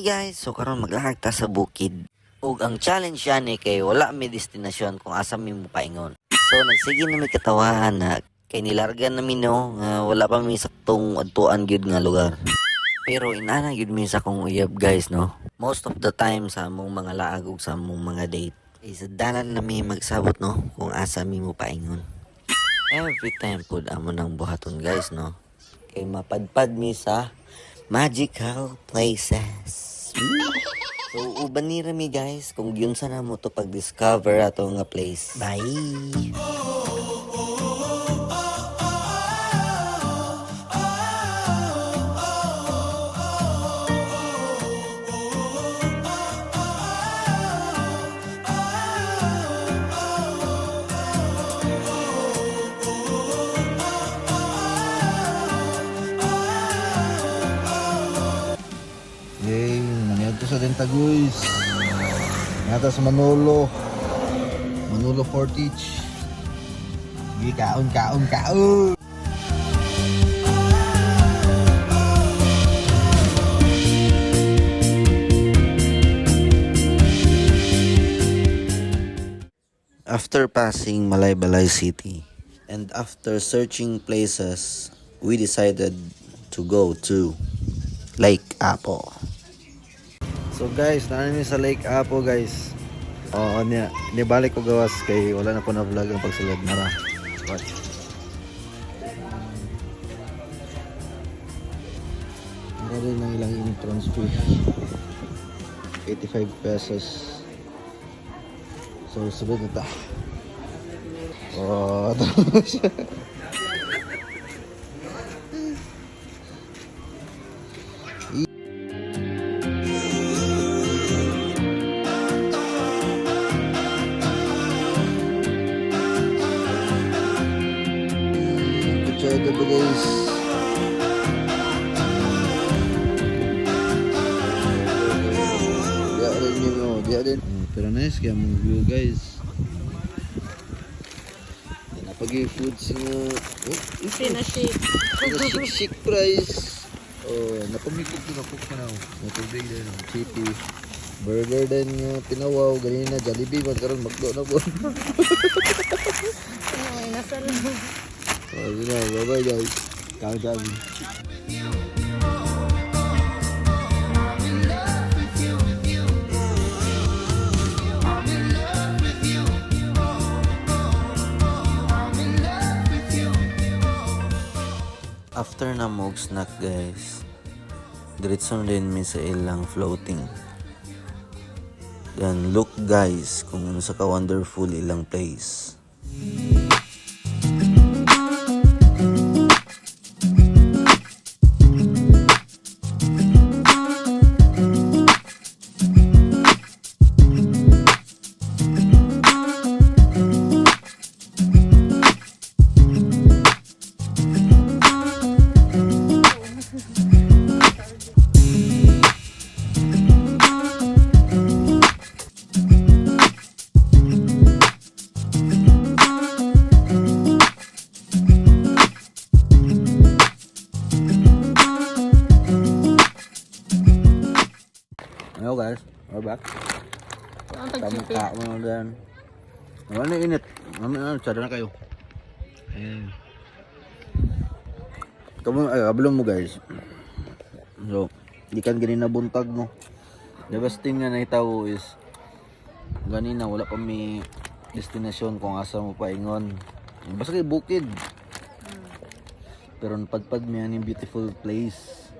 guys, so karon maglakag ta sa bukid. Ug ang challenge yan kay wala may destinasyon kung asa mi mo paingon. So nagsige na may katawaan na kay nilargan na no nga wala pa mi saktong adtuan gyud nga lugar. Pero inana gyud mi sa kong uyab guys no. Most of the time sa among mga laag ug sa among mga date is dalan na mi magsabot no kung asa mi mo paingon. Every time pud amo nang buhaton guys no. Kay mapadpad mi sa magical places. So, uban ni rami guys, kung yun sana mo to pag-discover ato nga place. Bye! Yay, nangyari sa Dentaguys. Nata sa Manolo. Manolo Fortich. Sige, kaon. After passing Malaybalay City and after searching places, we decided to go to Lake Apo. So guys, namin sa Lake Apo guys. Oo niya, nibalik ko gawas kay wala na po na vlog ang pagsulod na ra. What? Meron rin ng ilang entrance fee. 85 pesos. So subid na ta. Oh, tapos Kutsada ba guys? Diya rin yun o, diya rin. Pero nice kaya mong view guys. Napag-i-foods nga. Pinashik price. Oh, napamikot din ako pa na. Natubig din. City. Burger din nga pinawaw. Ganina Jollibee. Magkaroon magdo na po. Ay, nasa lang. Oh, yun na. Bye-bye guys. Kami. After na mo snack guys, diretso rin mi sa ilang floating. Then look guys kung ano sa ka-wonderful ilang place. Hello guys, we're back. Ang Kamu tagsipi. ka mo dan. Ano init? Mamaya na sada na kayo. Ayan. Kamu ay ablong mo guys. So, di kan ganina buntag no. The best thing nga nahitawo is ganina wala pa may destinasyon kung asa mo paingon. Basta kay bukid. Pero napadpad mi ani beautiful place.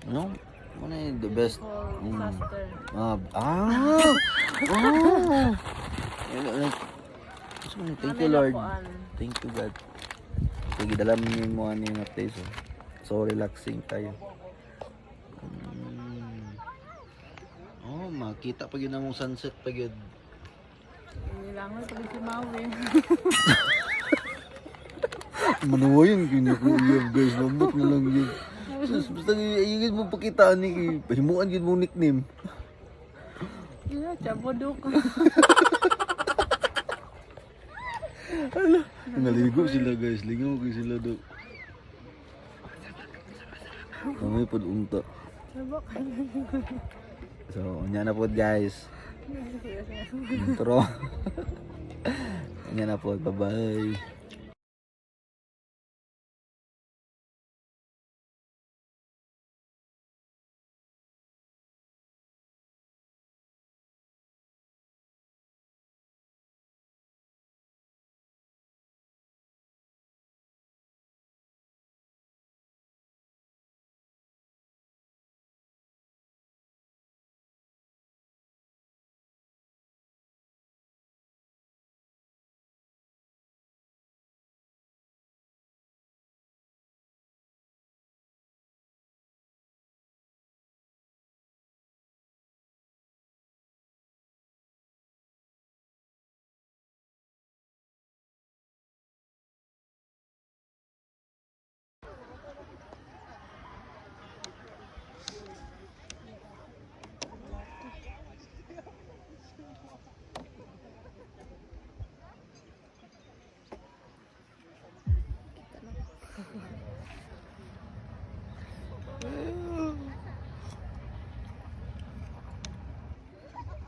No? Ano yung the best? Faster. Thank you Lord. Thank you God. Sige, dalam niyo mo ano yung place. So relaxing tayo. Oh, makita pa yun namong sunset pa yun. Hindi lang ako pag si Maui. Manuwa yun, kinukuyab guys. Lambot na lang yun. Basta ayun mo pakitaan ni pahimuan yun mo nickname. Yeah, Chabodok. Naligo sila guys. Ligo ko sila do. Kami pod unta. Nabok. So, unya na po guys. Intro. Unya na po. Bye-bye.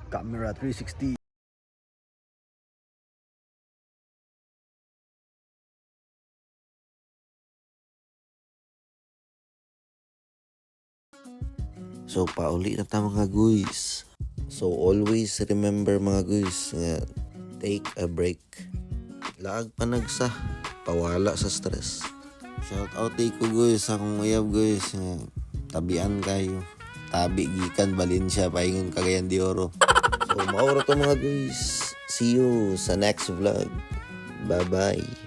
Camera 360. So pauli na ta mga guys. So always remember mga guys nga take a break. Laag panagsa, pawala sa stress. Shout out ko guys sa akong uyab guys nga tabian kayo. Tabi gikan Valencia paingon Cagayan de Oro. So maura to mga guys. See you sa next vlog. Bye bye.